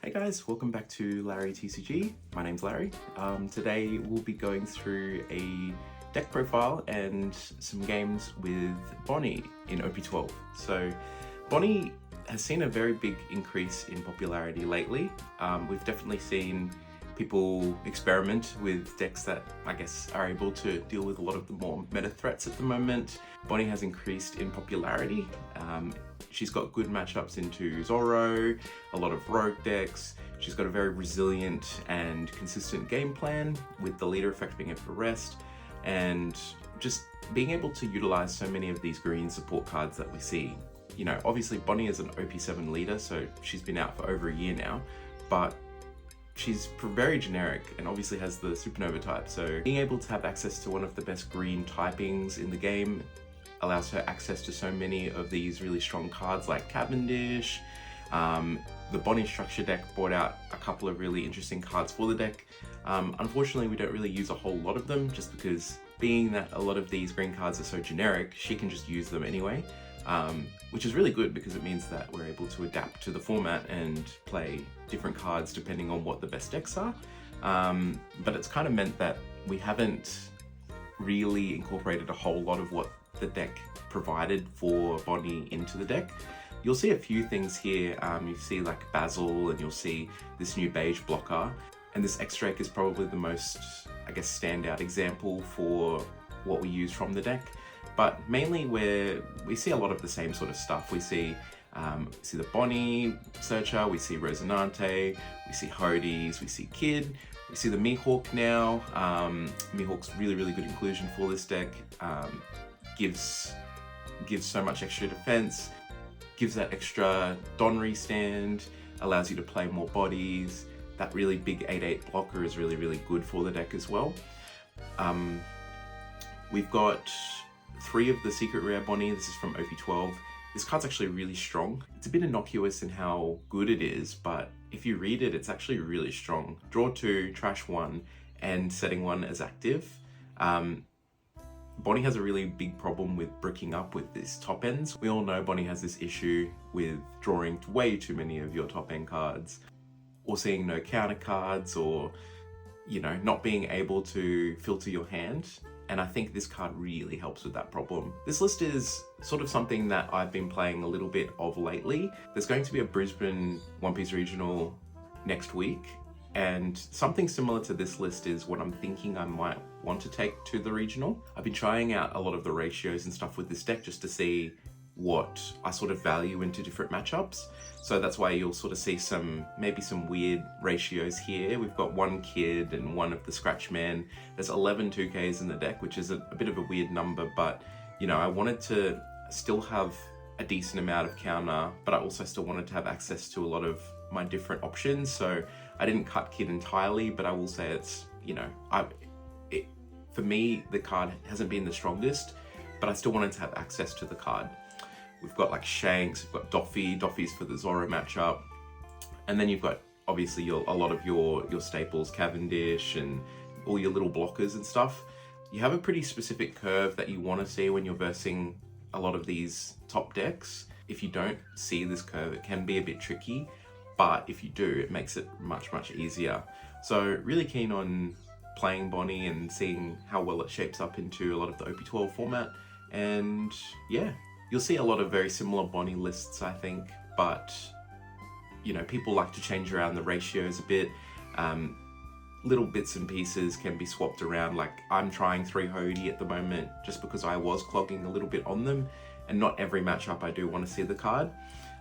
Hey guys, welcome back to LariTCG. My name's Larry. Today we'll be going through a deck profile and some games with Bonney in OP12. So Bonney has seen a very big increase in popularity lately. We've definitely seen people experiment with decks that I guess are able to deal with a lot of the more meta threats at the moment. Bonney has increased in popularity. She's got good matchups into Zoro, a lot of rogue decks. She's got a very resilient and consistent game plan, with the leader effect being able to rest, and just being able to utilize so many of these green support cards that we see. You know, obviously Bonney is an OP7 leader, so she's been out for over a year now, but she's very generic and obviously has the supernova type, so being able to have access to one of the best green typings in the game allows her access to so many of these really strong cards like Cavendish. The Bonney structure deck brought out a couple of really interesting cards for the deck. Unfortunately, we don't really use a whole lot of them, just because being that a lot of these green cards are so generic, she can just use them anyway, which is really good because it means that we're able to adapt to the format and play different cards depending on what the best decks are. But it's kind of meant that we haven't really incorporated a whole lot of what the deck provided for Bonney into the deck. You'll see a few things here. You see like Basil, and you'll see this new beige blocker, and this X-Drake is probably the most, I guess, standout example for what we use from the deck. But mainly we see a lot of the same sort of stuff. We see the Bonney Searcher, we see Rosinante, we see Hodes, we see Kid, we see the Mihawk now. Mihawk's really good inclusion for this deck. Gives so much extra defense, gives that extra Donry stand, allows you to play more bodies. That really big 8/8 blocker is really good for the deck as well. We've got 3 of the secret rare Bonney. This is from OP12. This card's actually really strong. It's a bit innocuous in how good it is, but if you read it, it's actually really strong. Draw 2, trash 1, and setting 1 as active. Bonney has a really big problem with bricking up with these top ends. We all know Bonney has this issue with drawing way too many of your top end cards, or seeing no counter cards, or, you know, not being able to filter your hand. And I think this card really helps with that problem. This list is sort of something that I've been playing a little bit of lately. There's going to be a Brisbane One Piece Regional next week, and something similar to this list is what I'm thinking I might want to take to the regional. I've been trying out a lot of the ratios and stuff with this deck just to see what I sort of value into different matchups. So that's why you'll sort of see maybe some weird ratios here. We've got 1 Kid and 1 of the Scratch Man. There's 11 2Ks in the deck, which is a bit of a weird number, but you know, I wanted to still have a decent amount of counter, but I also still wanted to have access to a lot of my different options. So I didn't cut Kid entirely, but I will say it's, you know, for me, the card hasn't been the strongest, but I still wanted to have access to the card. We've got like Shanks, we've got Doffy's for the Zoro matchup, and then you've got obviously a lot of your staples, Cavendish, and all your little blockers and stuff. You have a pretty specific curve that you want to see when you're versing a lot of these top decks. If you don't see this curve, it can be a bit tricky, but if you do, it makes it much easier. So really keen on playing Bonney and seeing how well it shapes up into a lot of the OP12 format. And yeah, you'll see a lot of very similar Bonney lists, I think, but you know, people like to change around the ratios a bit. Little bits and pieces can be swapped around. Like I'm trying 3 Hodes at the moment just because I was clogging a little bit on them, and not every matchup I do want to see the card.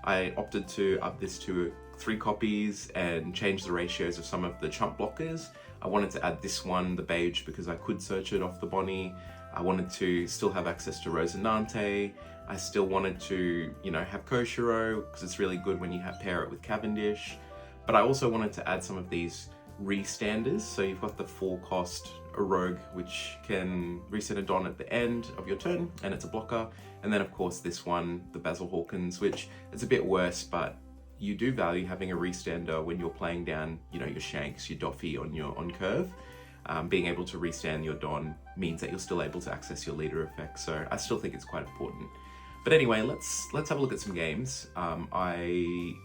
I opted to up this to 3 copies and change the ratios of some of the chump blockers. I wanted to add this one, the beige, because I could search it off the Bonney. I wanted to still have access to Rosinante. I still wanted to, you know, have Koshiro, because it's really good when you pair it with Cavendish. But I also wanted to add some of these restanders. So you've got the 4-cost Rogue, which can reset a Don at the end of your turn, and it's a blocker. And then of course this one, the Basil Hawkins, which is a bit worse, but you do value having a restander when you're playing down, you know, your Shanks, your Doffy on curve. Being able to restand your Don means that you're still able to access your leader effect. So I still think it's quite important. But anyway, let's have a look at some games. I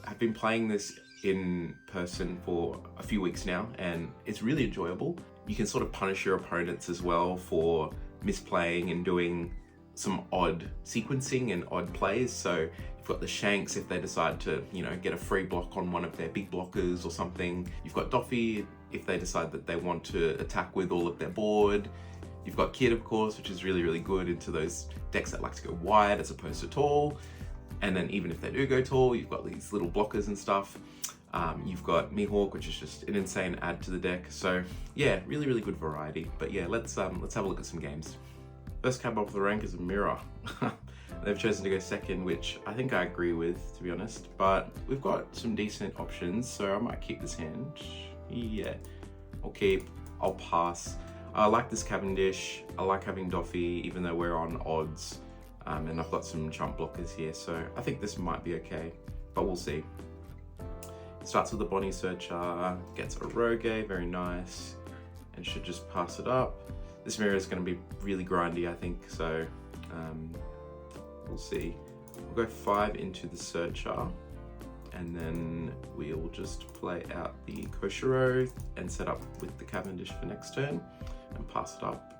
have been playing this in person for a few weeks now, and it's really enjoyable. You can sort of punish your opponents as well for misplaying and doing some odd sequencing and odd plays. So you've got the Shanks if they decide to, you know, get a free block on one of their big blockers or something. You've got Doffy if they decide that they want to attack with all of their board. You've got Kid, of course, which is really, really good into those decks that like to go wide as opposed to tall. And then even if they do go tall, you've got these little blockers and stuff. You've got Mihawk, which is just an insane add to the deck. So yeah, really, really good variety. But yeah, let's have a look at some games. First cab off the rank is a Mirror. They've chosen to go second, which I think I agree with, to be honest. But we've got some decent options, so I might keep this hand. Yeah, I'll keep, I'll pass. I like this Cavendish. I like having Doffy, even though we're on odds. And I've got some chump blockers here, so I think this might be okay, but we'll see. Starts with a Bonney Searcher, gets a Rogue, very nice, and should just pass it up. This mirror is going to be really grindy, I think, so we'll see. We'll go 5 into the Searcher, and then we'll just play out the Koshiro and set up with the Cavendish for next turn, and pass it up.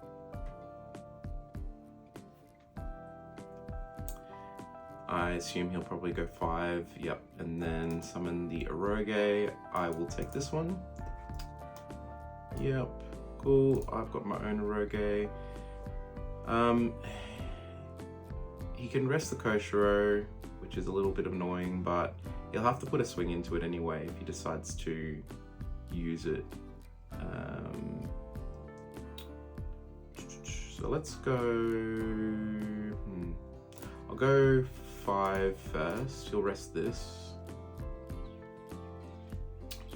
I assume he'll probably go 5, yep, and then summon the Eroge. I will take this one. Yep, cool, I've got my own Eroge. He can rest the Koshiro, which is a little bit annoying, but he'll have to put a swing into it anyway if he decides to use it. So let's go, I'll go 5 first, he'll rest this.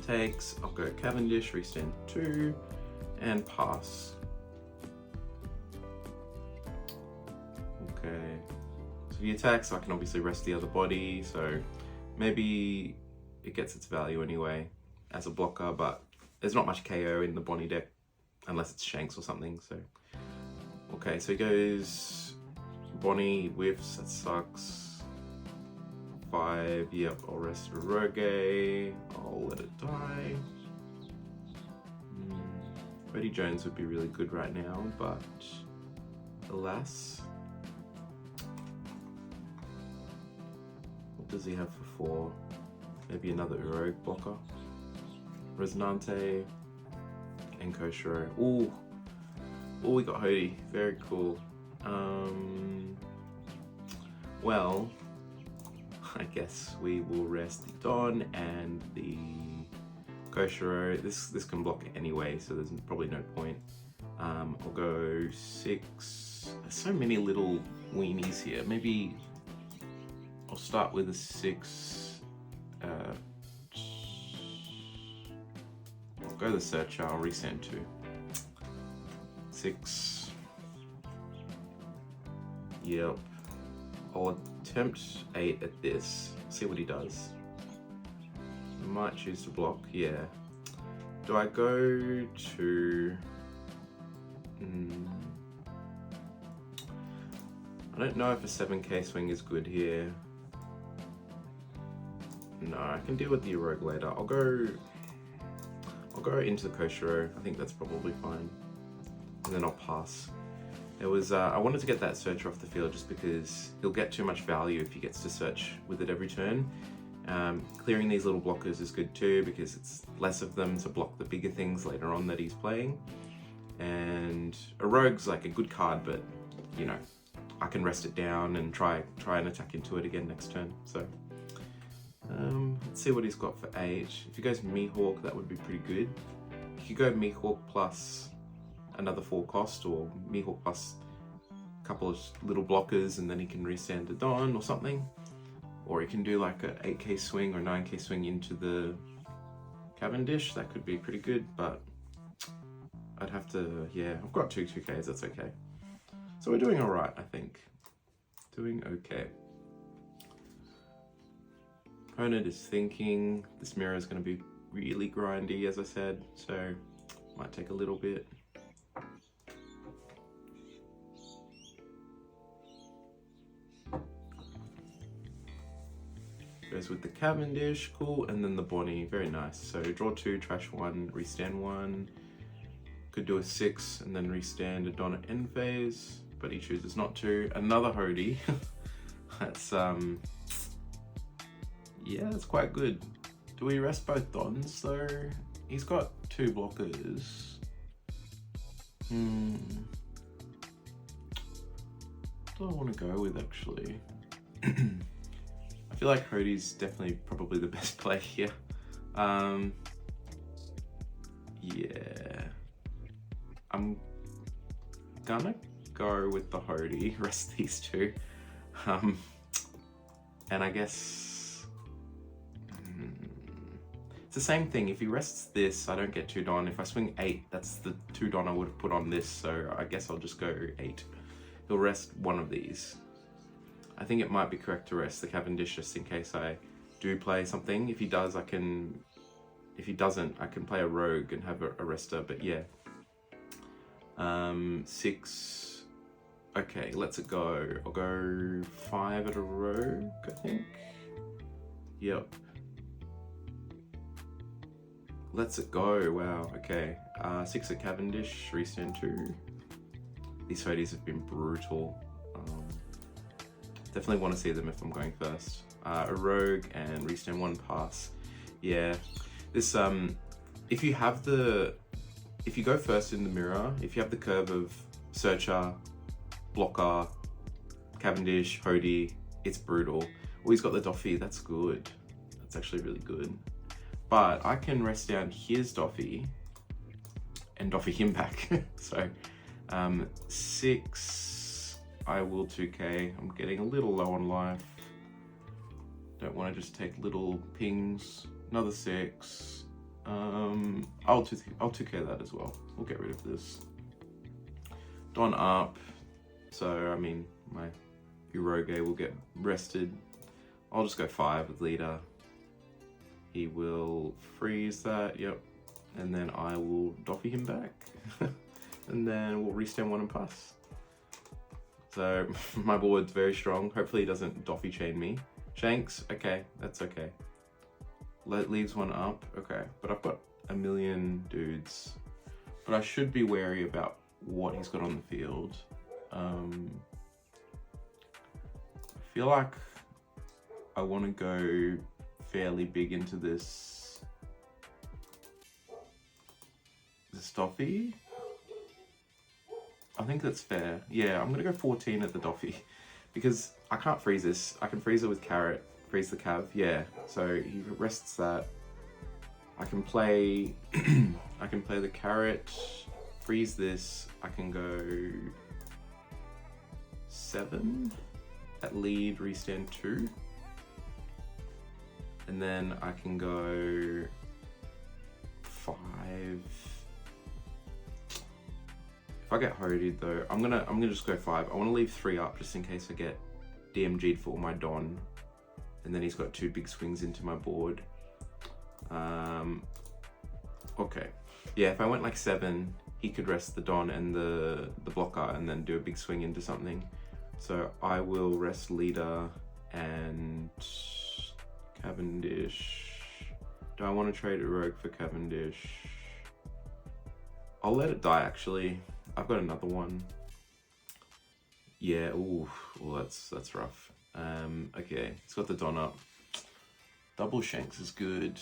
Takes, I'll go Cavendish, restand 2, and pass. Okay, so he attacks, I can obviously rest the other body, so maybe it gets its value anyway as a blocker, but there's not much KO in the Bonney deck, unless it's Shanks or something, so. Okay, so he goes Bonney, whiffs, that sucks. 5, yep, I'll rest Rogue, I'll let it die. Freddie Jones would be really good right now, but alas. What does he have for 4? Maybe another Rogue blocker. Resonante and Koshiro. Ooh, we got Hody, very cool. Well, I guess we will rest the Don and the Koshiro. This can block it anyway, so there's probably no point. I'll go 6. There's so many little weenies here. Maybe I'll start with a 6. I'll go the Searcher, I'll resend 2. 6. Yep. I'll attempt 8 at this, see what he does. I might choose to block, yeah. Do I go to... I don't know if a 7k swing is good here. No, I can deal with the Rogue later. I'll go into the Koshiro, I think that's probably fine. And then I'll pass. It was, I wanted to get that Searcher off the field just because he'll get too much value if he gets to search with it every turn. Clearing these little blockers is good too because it's less of them to block the bigger things later on that he's playing. And a Rogue's like a good card, but you know, I can rest it down and try and attack into it again next turn. So let's see what he's got for 8. If he goes Mihawk, that would be pretty good. If you go Mihawk plus another 4 cost, or Mihawk plus a couple of little blockers, and then he can restand the Dawn or something. Or he can do like a 8k swing or 9k swing into the Cavendish. That could be pretty good, but I'd have to, yeah, I've got 2Ks, that's okay. So we're doing all right, I think. Doing okay. Opponent is thinking. This mirror is going to be really grindy, as I said, so might take a little bit. Goes with the Cavendish, cool, and then the Bonney, very nice. So draw 2, trash 1, restand 1. Could do a 6 and then restand a Don at end phase, but he chooses not to. Another Hody. That's yeah, that's quite good. Do we rest both Dons though? He's got 2 blockers. What do I want to go with actually? I feel like Hody's definitely probably the best play here. Yeah. I'm gonna go with the Hody, rest these 2. And I guess it's the same thing. If he rests this, I don't get 2 Don. If I swing 8, that's the 2 Don I would have put on this, so I guess I'll just go 8. He'll rest one of these. I think it might be correct to rest the Cavendish just in case I do play something. If he does, I can... If he doesn't, I can play a Rogue and have a rester, but yeah. 6. Okay, let's it go. I'll go 5 at a Rogue, I think. Yep. Let's it go, wow, okay. 6 at Cavendish, restand 2. These Hodies have been brutal. Definitely want to see them if I'm going first. A Rogue and restand 1 pass. Yeah, this, if you go first in the mirror, if you have the curve of Searcher, Blocker, Cavendish, Hody, it's brutal. Oh, he's got the Doffy, that's good. That's actually really good. But I can rest down his Doffy and Doffy him back. So, 6, I will 2k. I'm getting a little low on life. Don't want to just take little pings. Another 6. I'll 2k that as well. We'll get rid of this. Don up. So, I mean, my Uroge will get rested. I'll just go 5 with leader. He will freeze that, yep. And then I will Doffy him back. And then we'll restand 1 and pass. So, my board's very strong. Hopefully he doesn't Doffy chain me. Shanks, okay, that's okay. Leaves 1 up, okay. But I've got a million dudes. But I should be wary about what he's got on the field. I feel like I want to go fairly big into this Doffy. I think that's fair. Yeah, I'm gonna go 14 at the Doffy because I can't freeze this. I can freeze it with Carrot, freeze the Cav. Yeah, so he rests that. I can play I can play the Carrot, freeze this. I can go 7 at lead, restand 2. And then I can go 5. If I get Hodied though, I'm gonna just go 5. I want to leave 3 up just in case I get DMG'd for my Don, and then he's got 2 big swings into my board. Okay, yeah. If I went like 7, he could rest the Don and the blocker, and then do a big swing into something. So I will rest leader and Cavendish. Do I want to trade a Rogue for Cavendish? I'll let it die actually. I've got another one. Yeah, ooh, that's rough. Okay, it's got the Don up. Double Shanks is good.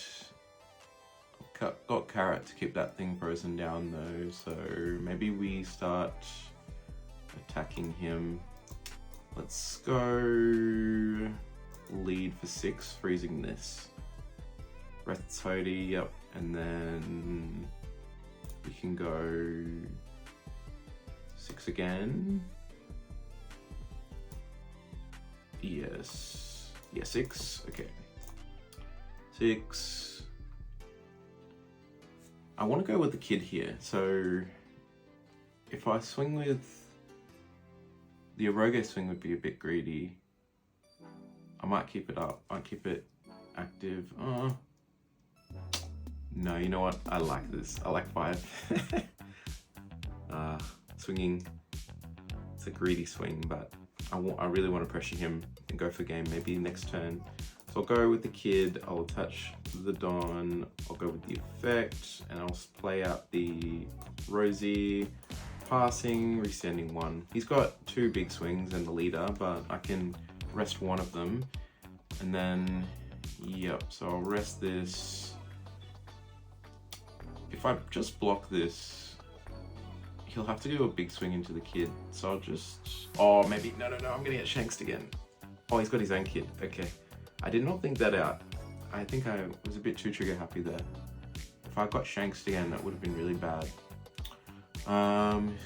Got Carrot to keep that thing frozen down though, so maybe we start attacking him. Let's go lead for 6, freezing this. Rests Hody, yep, and then we can go 6 again. Yes. Yeah, 6. Okay. 6. I want to go with the kid here. So if I swing with the Oroge swing would be a bit greedy. I might keep it up. I keep it active. No, you know what? I like this. I like 5. Swinging. It's a greedy swing, but I really want to pressure him and go for game. Maybe next turn So I'll go with the kid, I'll attach the Don, I'll go with the effect, and I'll play out the Rosie, passing, restanding one. He's got 2 big swings and the leader, but I can rest one of them. And then, yep, so I'll rest this. If I just block this, he'll have to do a big swing into the kid. So I'll just, oh, maybe, no, I'm gonna get Shanksed again. Oh, he's got his own kid, okay. I did not think that out. I think I was a bit too trigger happy there. If I got Shanksed again, that would have been really bad.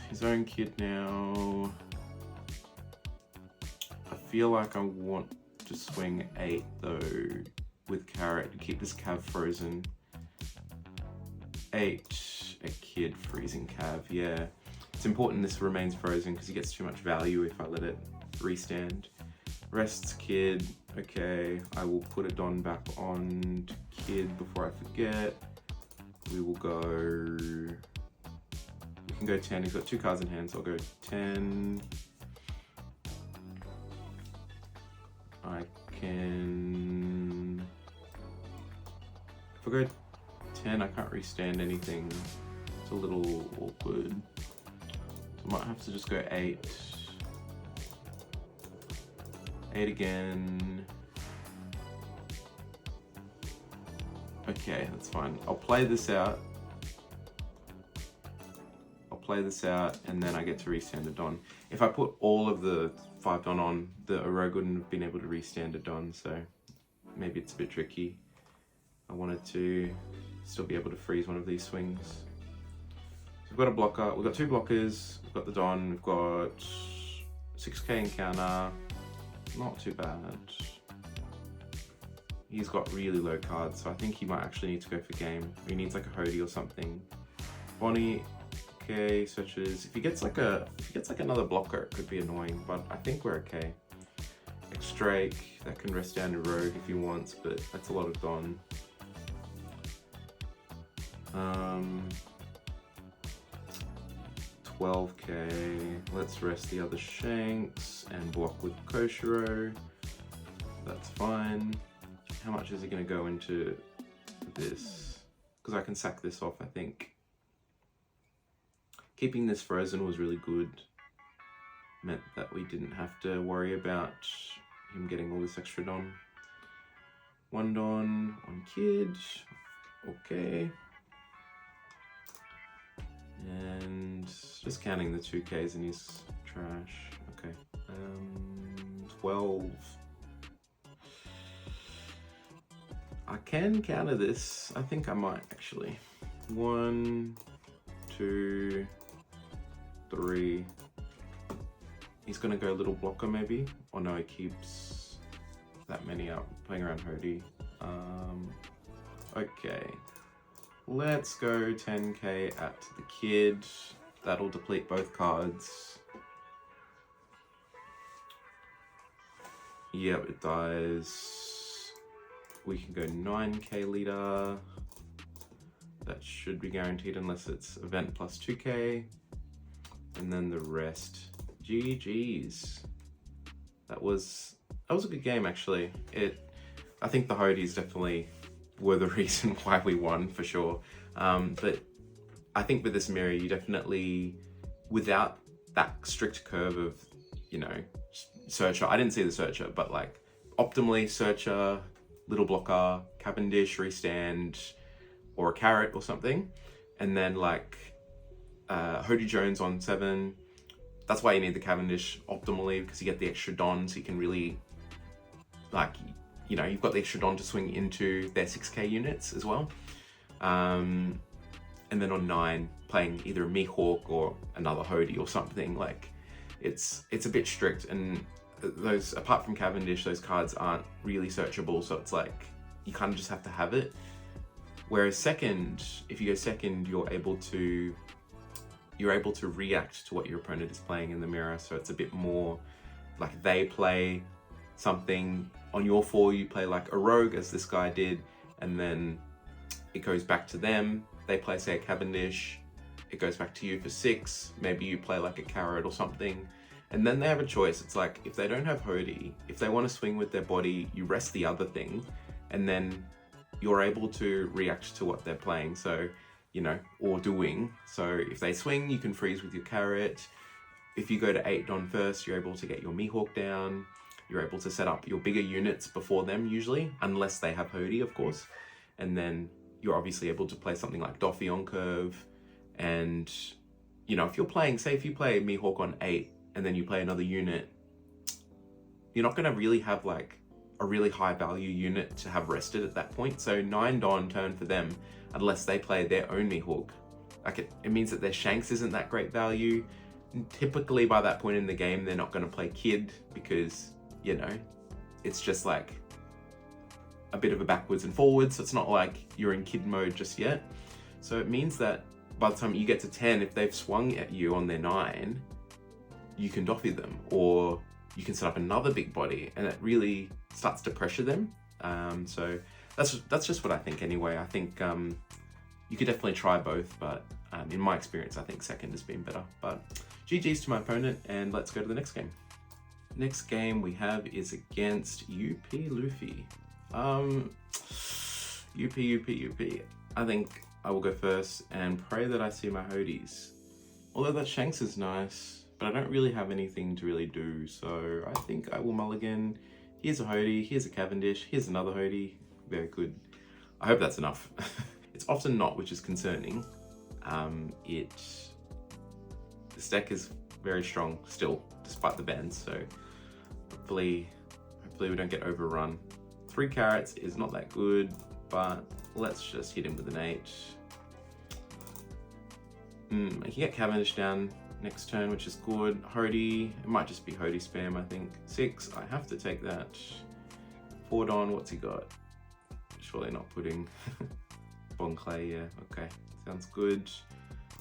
His own kid now. I feel like I want to swing 8 though with carrot to keep this cav frozen. 8, a kid freezing cav, yeah. It's important this remains frozen because he gets too much value if I let it restand. Rests kid, okay. I will put a Don back on kid before I forget. We will go, we can go 10, he's got 2 cards in hand, so I'll go 10. I can, if I go 10, I can't restand anything. It's a little awkward. So I might have to just go 8. 8 again. Okay, that's fine. I'll play this out. And then I get to restand a Don. If I put all of the 5 Don on, the Orogue wouldn't have been able to restand a Don, so maybe it's a bit tricky. I wanted to still be able to freeze one of these swings. So we've got a blocker, we've got 2 blockers, we've got the Don, we've got 6k encounter, not too bad. He's got really low cards, so I think he might actually need to go for game. He needs like a Hody or something. Bonney, okay, searches. If he gets like another blocker, it could be annoying, but I think we're okay. X-Drake, that can rest down a Rogue if he wants, but that's a lot of Don. 12k, let's rest the other Shanks and block with Koshiro. That's fine. How much is he going to go into this? Because I can sack this off, I think. Keeping this frozen was really good. Meant that we didn't have to worry about him getting all this extra Don. 1 Don, 1 kid. Okay. And just counting the 2Ks in his trash. Okay. 12. I can counter this. I think I might actually. 1, 2, 3. He's gonna go little blocker maybe. Or no, he keeps that many up, playing around Hody. Okay. Let's go 10k at the kid. That'll deplete both cards. Yep, it dies. We can go 9k leader. That should be guaranteed unless it's event plus 2k. And then the rest. GG's. That was a good game actually. I think the Hodies definitely were the reason why we won for sure. But I think with this mirror, you definitely, without that strict curve of, you know, Searcher, I didn't see the Searcher, but like optimally Searcher, little blocker, Cavendish, restand, or a carrot or something. And then like Hody Jones on 7. That's why you need the Cavendish optimally, because you get the extra Don, so you can really, like, you know, you've got the extra Don to swing into their 6k units as well. And then on 9, playing either a Mihawk or another Hody or something, like, it's a bit strict. And those, apart from Cavendish, those cards aren't really searchable, so it's like, you kind of just have to have it. Whereas second, if you go second, you're able to react to what your opponent is playing in the mirror, so it's a bit more like they play something on your 4, you play like a Rogue as this guy did, and then it goes back to them. They play, say, a Cavendish, it goes back to you for 6, maybe you play like a carrot or something, And then they have a choice. It's like, if they don't have Hody, if they want to swing with their body, you rest the other thing, and then you're able to react to what they're playing, so, you know, or doing. So if they swing, you can freeze with your carrot. If you go to 8 Don first, you're able to get your Mihawk down. You're able to set up your bigger units before them usually, unless they have Hody, of course. And then you're obviously able to play something like Doffy on curve. And, you know, if you're playing, say if you play Mihawk on 8 and then you play another unit, you're not going to really have like a really high value unit to have rested at that point. So 9 Don turn for them, unless they play their own Mihawk. Like it means that their Shanks isn't that great value. And typically by that point in the game, they're not going to play Kid because, you know, it's just like a bit of a backwards and forwards. So it's not like you're in Kid mode just yet. So it means that by the time you get to 10, if they've swung at you on their 9, you can Doffy them, or you can set up another big body, and it really starts to pressure them. So that's just what I think anyway. I think you could definitely try both, but in my experience, I think second has been better. But GG's to my opponent, and let's go to the next game. Next game we have is against UP Luffy. UP. I think I will go first and pray that I see my Hodies. Although that Shanks is nice, but I don't really have anything to really do, so I think I will mulligan. Here's a Hody, here's a Cavendish, here's another Hody. Very good. I hope that's enough. It's often not, which is concerning. This deck is very strong still, despite the bans, so hopefully we don't get overrun. 3 carrots is not that good, but let's just hit him with an 8. I can get Cavendish down next turn, which is good. Hody, it might just be Hody spam, I think. 6, I have to take that. 4 Don, what's he got? Surely not putting Bon Clay, yeah, okay, sounds good.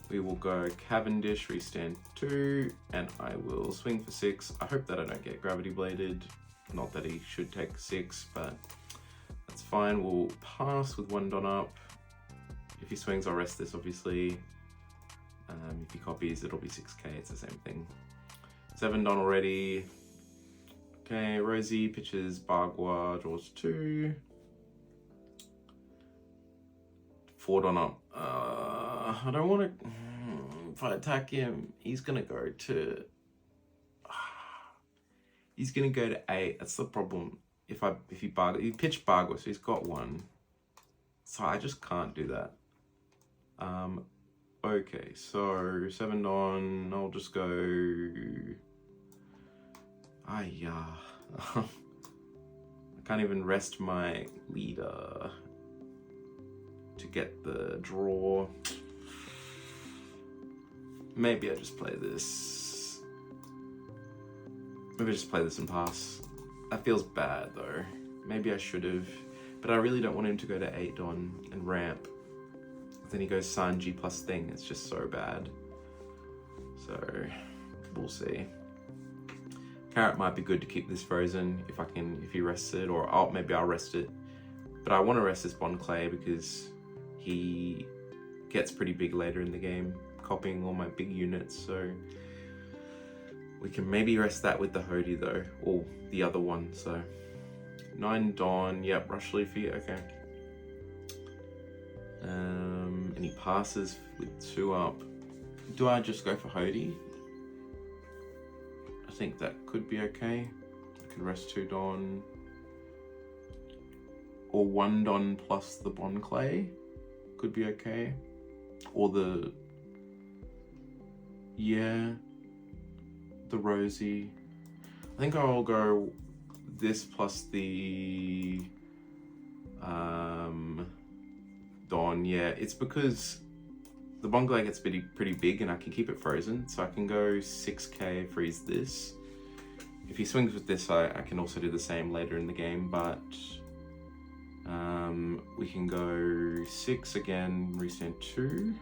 We will go Cavendish, restand 2, and I will swing for 6. I hope that I don't get Gravity Bladed. Not that he should take 6, but that's fine. We'll pass with 1 Don up. If he swings, I'll rest this, obviously. If he copies, it'll be 6k, it's the same thing. 7 Don already. Okay, Rosie pitches Bagua, draws 2. 4 Don up. I don't want to... If I attack him, he's going to go to... He's going to go to 8. That's the problem. If he pitched Bagua, so he's got 1. So I just can't do that. Okay, so 7 Don, I'll just go... I can't even rest my leader to get the draw. Maybe I just play this. Maybe I just play this and pass. That feels bad though. Maybe I should have, but I really don't want him to go to 8 Don and ramp. Then he goes Sanji plus thing. It's just so bad. So we'll see. Carrot might be good to keep this frozen if he rests it, or maybe I'll rest it. But I want to rest this Bon Clay because he gets pretty big later in the game, copying all my big units. So we can maybe rest that with the Hody though, or the other one. So 9 Don, yep, Rush Luffy, okay. And he passes with 2 up. Do I just go for Hody? I think that could be okay. I can rest 2 Don. Or 1 Don plus the Bon Clay could be okay. Or the Rosie. I think I'll go this plus the Don. Yeah, it's because the Bon Clay gets pretty big and I can keep it frozen, so I can go 6k, freeze this. If he swings with this, I can also do the same later in the game, but we can go 6 again, restand 2.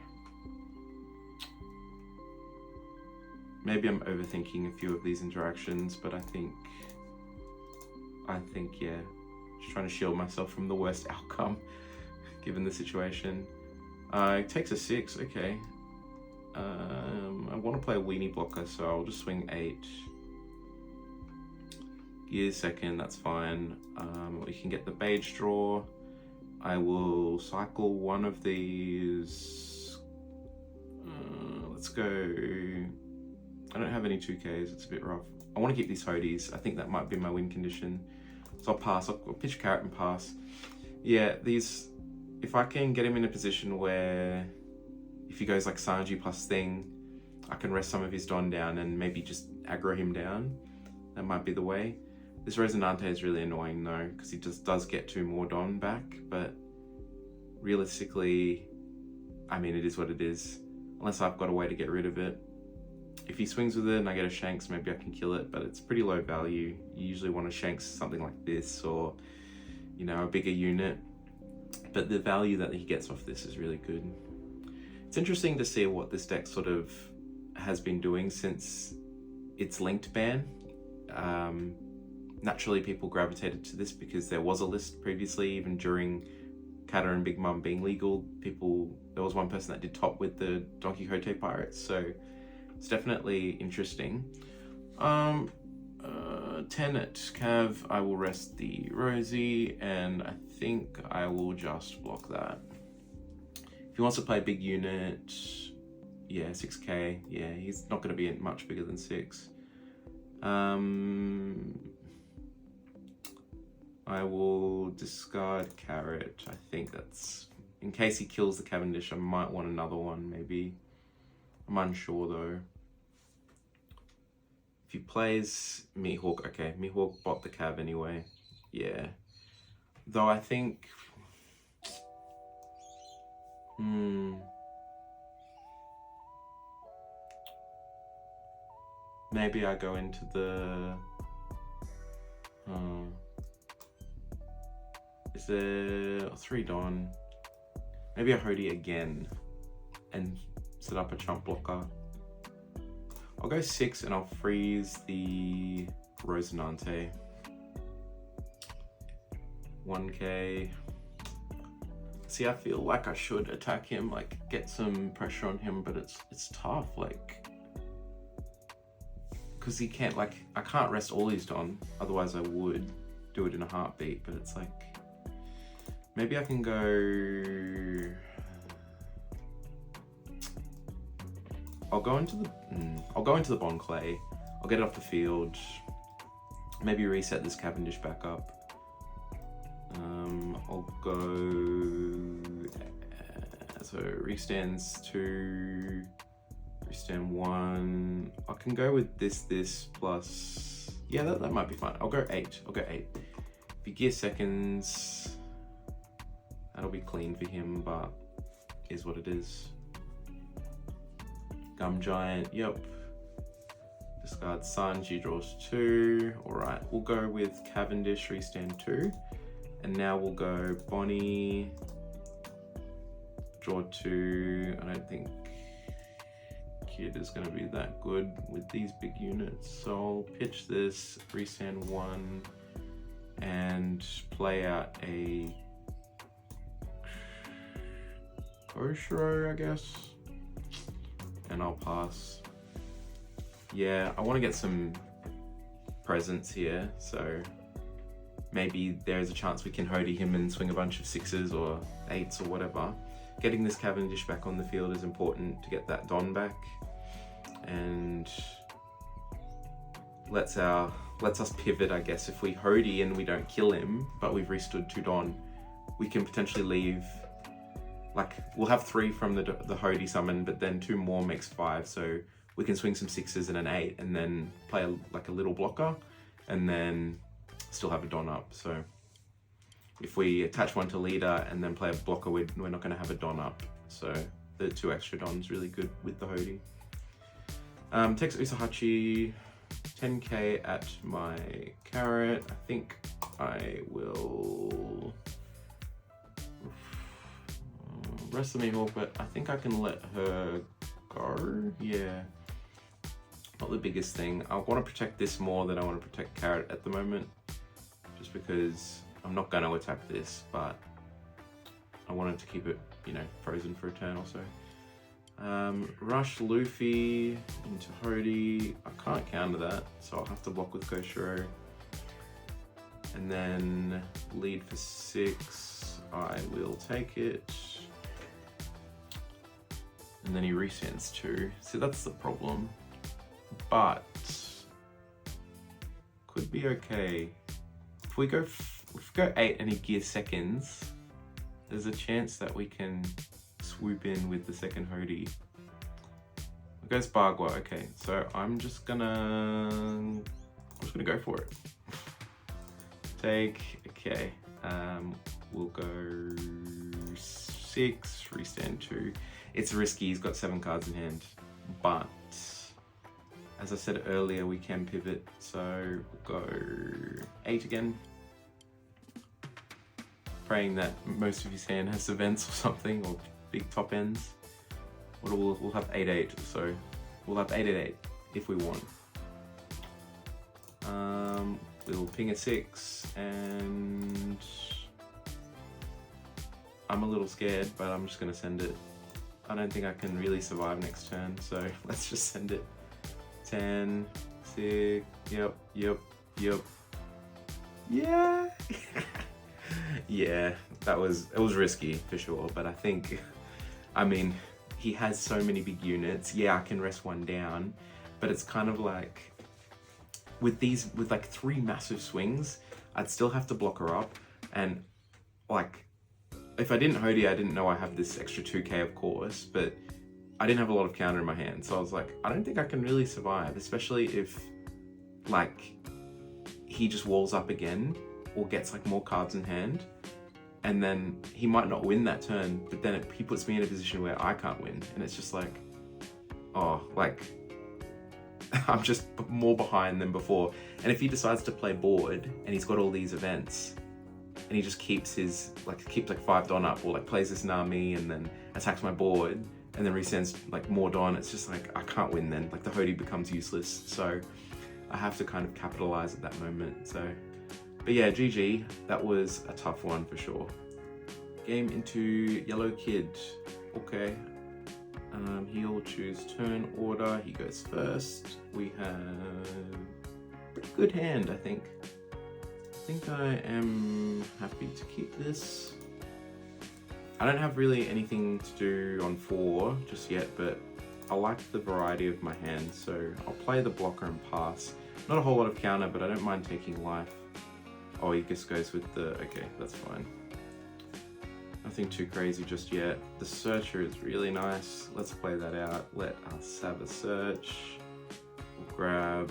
Maybe I'm overthinking a few of these interactions, but I think yeah, just trying to shield myself from the worst outcome given the situation. It takes a 6, okay. I want to play a weenie blocker, so I'll just swing 8. Gear second, that's fine. We can get the beige draw. I will cycle one of these. Let's go. I don't have any 2Ks, it's a bit rough. I want to keep these Hodies. I think that might be my win condition. So I'll pass, I'll pitch carrot and pass. Yeah, these, if I can get him in a position where if he goes like Sanji plus thing, I can rest some of his Don down and maybe just aggro him down. That might be the way. This Resonante is really annoying though, because he just does get 2 more Don back, but realistically, I mean, it is what it is. Unless I've got a way to get rid of it. If he swings with it and I get a Shanks, maybe I can kill it, but it's pretty low value. You usually want to Shanks something like this or, you know, a bigger unit. But the value that he gets off this is really good. It's interesting to see what this deck sort of has been doing since its linked ban. Naturally, people gravitated to this because there was a list previously, even during Kata and Big Mum being legal. There was one person that did top with the Don Quixote Pirates, so it's definitely interesting. 10 at Cav, I will rest the Rosie, and I think I will just block that. If he wants to play a big unit, yeah, 6k, yeah, he's not going to be much bigger than 6. I will discard Carrot. I think that's, in case he kills the Cavendish, I might want another one, maybe. I'm unsure though. If he plays Mihawk, okay, Mihawk bought the Cav anyway. Yeah. Though I think... maybe I go into the... is there 3 Don? Maybe a Hody again and set up a chump blocker. I'll go 6 and I'll freeze the Rosinante. 1k. See, I feel like I should attack him, like get some pressure on him, but it's tough, like, because he can't, like, I can't rest all his Don, otherwise I would do it in a heartbeat, but it's like, maybe I can go... I'll go into the Bond Clay. I'll get it off the field. Maybe reset this Cavendish back up. I'll go... so restands 2, restand 1. I can go with this plus... yeah, that might be fine. I'll go 8. I'll go 8. If he gears seconds, that'll be clean for him, but is what it is. Gum Giant, yep. Discard Sanji, draws 2. Alright, we'll go with Cavendish, restand 2. And now we'll go Bonney, draw 2. I don't think Kid is going to be that good with these big units. So I'll pitch this, restand 1, and play out a Koshiro, I guess. And I'll pass. Yeah, I want to get some presents here, so maybe there's a chance we can Hody him and swing a bunch of 6s or 8s or whatever. Getting this Cavendish back on the field is important to get that Don back, and lets us pivot, I guess. If we Hody and we don't kill him, but we've restood 2 Don, we can potentially leave. Like, we'll have 3 from the Hody summon, but then 2 more makes 5, so we can swing some 6s and an 8 and then play like a little blocker and then still have a Don up. So if we attach 1 to leader and then play a blocker, we're not going to have a Don up. So the 2 extra Don's really good with the Hody. Tex Usahachi, 10k at my Carrot. I think I will... rest of Mihawk, but I think I can let her go. Yeah, not the biggest thing. I want to protect this more than I want to protect Carrot at the moment, just because I'm not going to attack this, but I wanted to keep it, you know, frozen for a turn or so. Rush Luffy into Hody. I can't counter that, so I'll have to block with Koshiro. And then lead for 6, I will take it. And then he resends 2. So that's the problem. But could be okay. If we go 8 and he gears seconds, there's a chance that we can swoop in with the second Hody. It goes Bagua. Okay, so I'm just gonna go for it. Take. Okay. We'll go 6, restand 2. It's risky. He's got 7 cards in hand, but as I said earlier, we can pivot. So we'll go 8 again. Praying that most of his hand has events or something, or big top ends. We'll have 8/8, so we'll have 8/8 if we want. We'll ping a 6, and I'm a little scared, but I'm just gonna send it. I don't think I can really survive next turn, so let's just send it. 10, 6, yep. Yeah. Yeah, it was risky for sure, but I think, I mean, he has so many big units. Yeah, I can rest 1 down, but it's kind of like, with like 3 massive swings, I'd still have to block her up, and like, if I didn't Hody, I didn't know I have this extra 2k, of course, but I didn't have a lot of counter in my hand, so I was like, I don't think I can really survive, especially if, like, he just walls up again, or gets like more cards in hand, and then he might not win that turn, but then he puts me in a position where I can't win, and it's just like, oh, like, I'm just more behind than before. And if he decides to play board, and he's got all these events, and he just keeps like 5 Don up, or like plays this Nami, and then attacks my board, and then resends like more Don, it's just like, I can't win then. Like the Hody becomes useless, so I have to kind of capitalize at that moment, so. But yeah, GG, that was a tough one for sure. Game into Yellow Kid. Okay. He'll choose turn order. He goes first. We have a pretty good hand, I think. I think I am happy to keep this. I don't have really anything to do on 4 just yet, but I like the variety of my hand, so I'll play the blocker and pass. Not a whole lot of counter, but I don't mind taking life. Oh, he just goes with the, okay, that's fine. Nothing too crazy just yet. The searcher is really nice. Let's play that out. Let us have a search. We'll grab,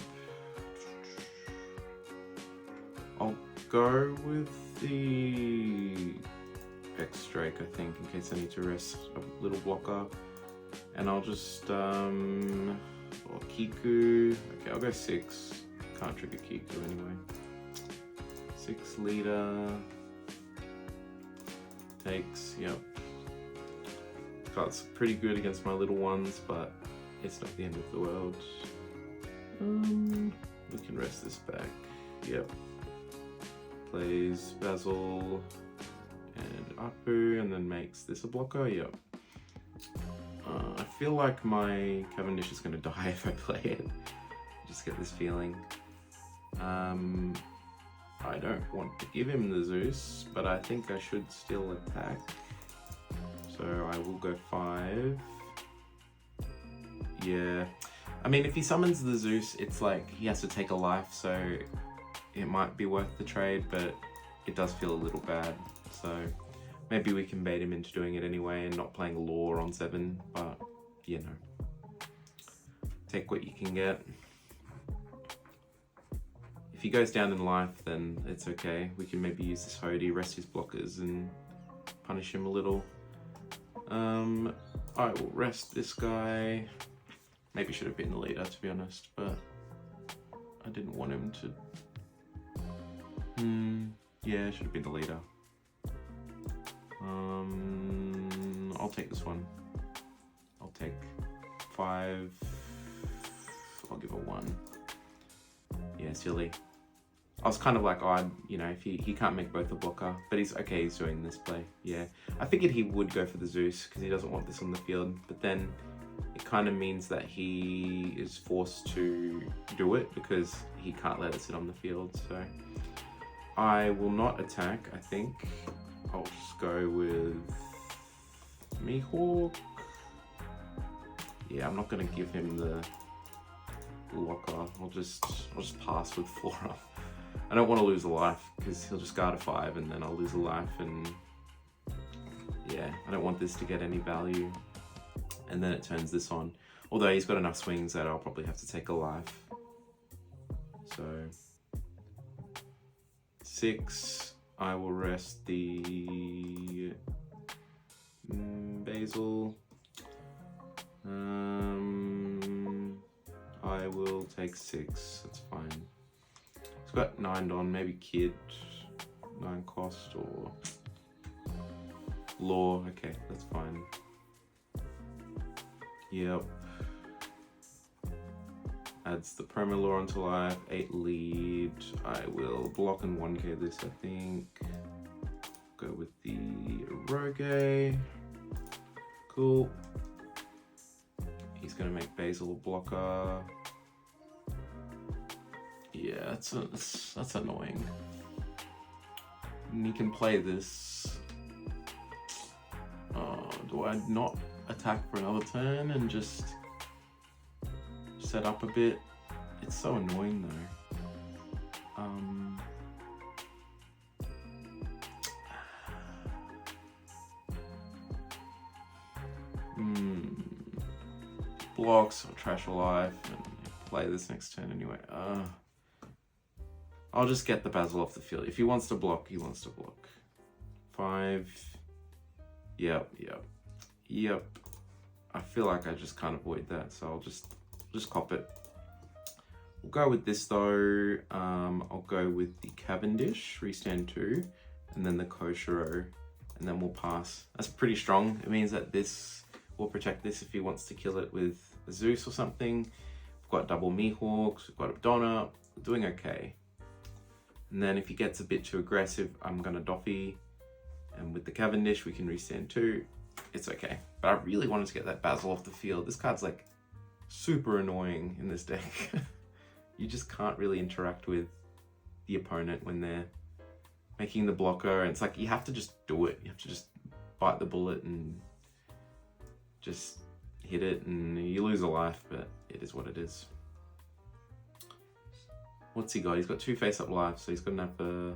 I'll go with the X-Drake, I think, in case I need to rest a little blocker. And I'll just, or Kiku. Okay, I'll go 6. Can't trigger Kiku anyway. 6 leader. Takes, yep. Cards pretty good against my little ones, but it's not the end of the world. We can rest this back. Yep. Plays Basil and Apu, and then makes this a blocker. Yep. I feel like my Cavendish is going to die if I play it. I just get this feeling. I don't want to give him the Zeus, but I think I should still attack. So I will go 5. Yeah. I mean, if he summons the Zeus, it's like he has to take a life, so it might be worth the trade, but it does feel a little bad. So maybe we can bait him into doing it anyway and not playing Lore on 7, but you know. Take what you can get. If he goes down in life, then it's okay. We can maybe use this Hody, rest his blockers, and punish him a little. I will rest this guy. Maybe should have been the leader, to be honest, but I didn't want him to. Yeah, should have been the leader. I'll take this one. I'll take 5. I'll give a 1. Yeah, silly. I was kind of like, oh, you know, if he can't make both a blocker, but he's okay, he's doing this play. Yeah, I figured he would go for the Zeus because he doesn't want this on the field, but then it kind of means that he is forced to do it because he can't let it sit on the field. So I will not attack, I think. I'll just go with Mihawk. Yeah, I'm not gonna give him the blocker. I'll just pass with Flora. I don't want to lose a life because he'll just guard a 5 and then I'll lose a life, and yeah, I don't want this to get any value. And then it turns this on. Although he's got enough swings that I'll probably have to take a life. So 6, I will rest the Basil. I will take 6, that's fine. It's got 9 on, maybe Kid, 9 cost, or Law, okay, that's fine. Yep. Adds the promo Law onto life, 8 lead. I will block and 1k this, I think. Go with the Rogue. Cool. He's gonna make Basil a blocker. Yeah, that's annoying. And he can play this. Do I not attack for another turn and just set up a bit? It's so annoying though. Blocks or trash a life and play this next turn anyway. I'll just get the Basil off the field. If he wants to block, he wants to block. 5. Yep. I feel like I just can't avoid that, so I'll just cop it. We'll go with this though. I'll go with the Cavendish, restand 2, and then the Koshiro, and then we'll pass. That's pretty strong. It means that this will protect this if he wants to kill it with a Zeus or something. We've got double Mihawks, we've got a Donna, we're doing okay. And then if he gets a bit too aggressive, I'm gonna Doffy, and with the Cavendish we can restand 2. It's okay. But I really wanted to get that Basil off the field. This card's like super annoying in this deck. You just can't really interact with the opponent when they're making the blocker, and it's like you have to just do it. You have to just bite the bullet and just hit it, and you lose a life, but it is what it is. What's he got? He's got 2 face-up lives, so he's got enough for,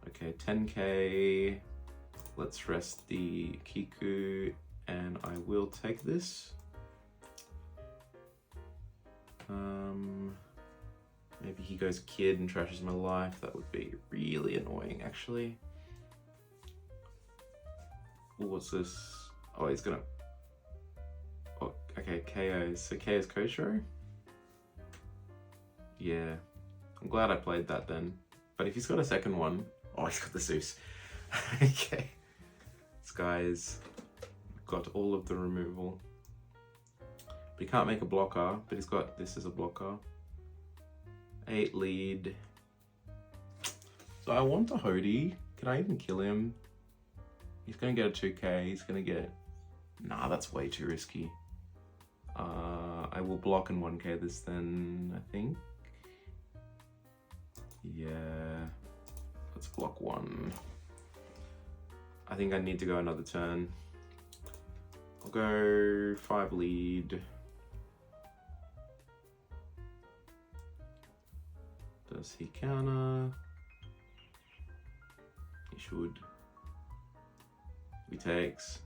okay, 10k. Let's rest the Kiku, and I will take this. Maybe he goes Kid and trashes my life. That would be really annoying, actually. Ooh, what's this? Oh, he's gonna... Oh, okay, KOs. So KO's Koshiro? Yeah. I'm glad I played that then. But if he's got a second one... Oh, he's got the Zeus. Okay. This guy's got all of the removal. But he can't make a blocker, but he's got this as a blocker. 8 lead. So I want a Hody. Can I even kill him? He's gonna get a 2k. He's gonna get... Nah, that's way too risky. I will block and 1k this then, I think. Yeah. Let's block 1. I think I need to go another turn. I'll go 5 lead. Does he counter? He should. He takes.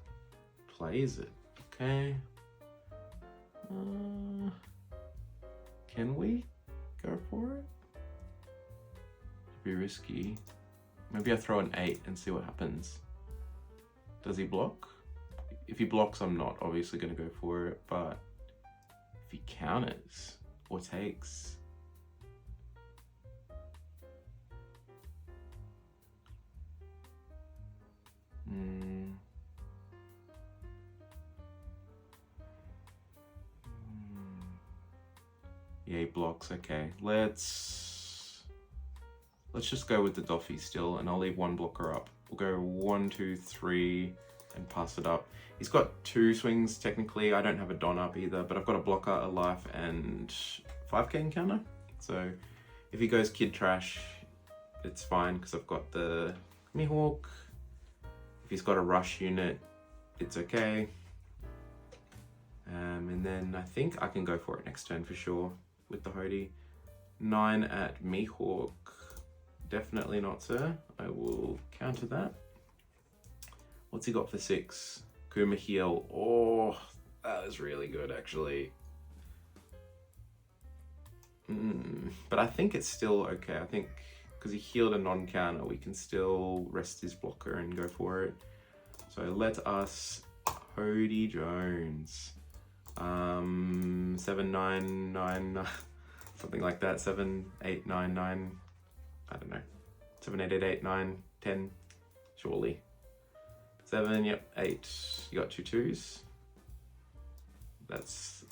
Plays it. Okay. Can we go for it? It'd be risky. Maybe I throw an 8 and see what happens. Does he block? If he blocks, I'm not obviously going to go for it, but if he counters or takes... Yeah, he blocks. Okay, let's just go with the Doffy still, and I'll leave 1 blocker up. We'll go 1, 2, 3, and pass it up. He's got 2 swings technically. I don't have a Don up either, but I've got a blocker, a life, and 5k encounter. So if he goes Kid Trash, it's fine because I've got the Mihawk. If he's got a rush unit, it's okay. And then I think I can go for it next turn for sure with the Hody. 9 at Mihawk. Definitely not, sir. I will counter that. What's he got for 6? Kuma heal. Oh, that is really good actually. But I think it's still okay. I think because he healed a non-counter, we can still rest his blocker and go for it. So let us Hody Jones. 7-9-9, something like that. 7-8-9-9. I don't know. 7-8-8-8-9-10. Surely. 7. Yep. 8. You got 2 2s. That's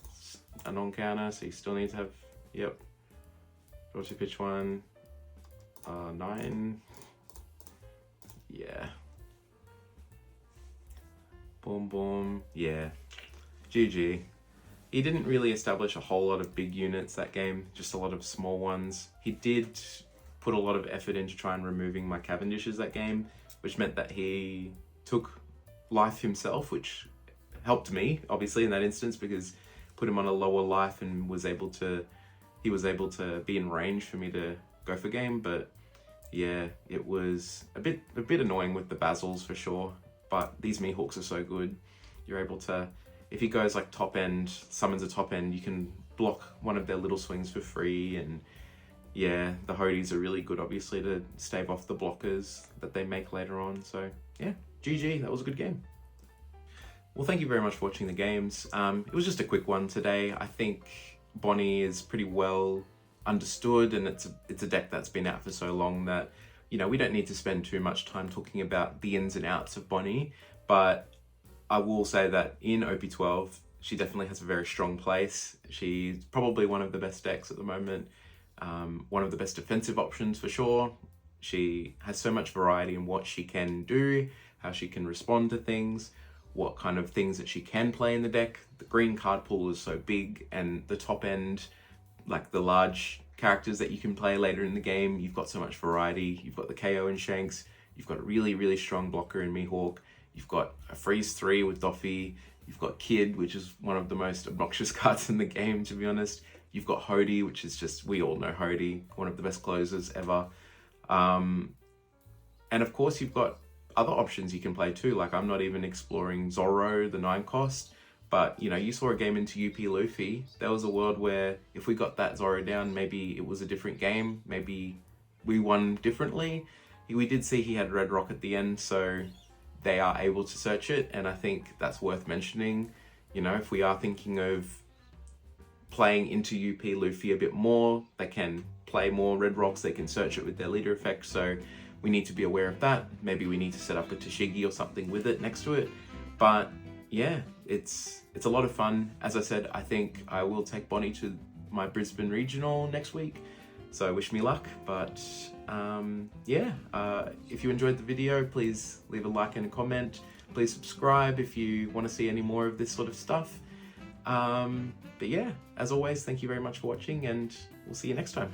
a non-counter, so you still need to have. Yep. Draw to pitch 1. 9. Yeah. Boom, boom. Yeah. GG. He didn't really establish a whole lot of big units that game, just a lot of small ones. He did put a lot of effort into trying removing my Cavendishes that game, which meant that he took life himself, which helped me, obviously, in that instance, because put him on a lower life and he was able to be in range for me to go for game. But yeah, it was a bit annoying with the Basils for sure, but these Mihawks are so good. You're able to, if he goes like top end, summons a top end, you can block one of their little swings for free. And yeah, the Hodys are really good, obviously, to stave off the blockers that they make later on. So yeah, GG, that was a good game. Well, thank you very much for watching the games. It was just a quick one today. I think Bonney is pretty well understood, and it's a deck that's been out for so long that, you know, we don't need to spend too much time talking about the ins and outs of Bonney. But I will say that in OP12, she definitely has a very strong place. She's probably one of the best decks at the moment. One of the best defensive options for sure. She has so much variety in what she can do, how she can respond to things, what kind of things that she can play in the deck. The green card pool is so big, and the top end, like the large characters that you can play later in the game, you've got so much variety. You've got the KO in Shanks, you've got a really, really strong blocker in Mihawk, you've got a freeze 3 with Doffy, you've got Kid, which is one of the most obnoxious cards in the game, to be honest. You've got Hody, which is just, we all know Hody, one of the best closers ever. And of course you've got other options you can play too. Like, I'm not even exploring Zoro, the 9 cost, but you know, you saw a game into UP Luffy. There was a world where if we got that Zoro down, maybe it was a different game, maybe we won differently. We did see he had Red Rock at the end, so they are able to search it, and I think that's worth mentioning. You know, if we are thinking of playing into UP Luffy a bit more, they can play more Red Rocks, they can search it with their leader effect, so we need to be aware of that. Maybe we need to set up a Tashigi or something with it next to it. But yeah, it's a lot of fun. As I said, I think I will take Bonney to my Brisbane regional next week, so wish me luck. But yeah, if you enjoyed the video, please leave a like and a comment. Please subscribe if you want to see any more of this sort of stuff. But yeah, as always, thank you very much for watching, and we'll see you next time.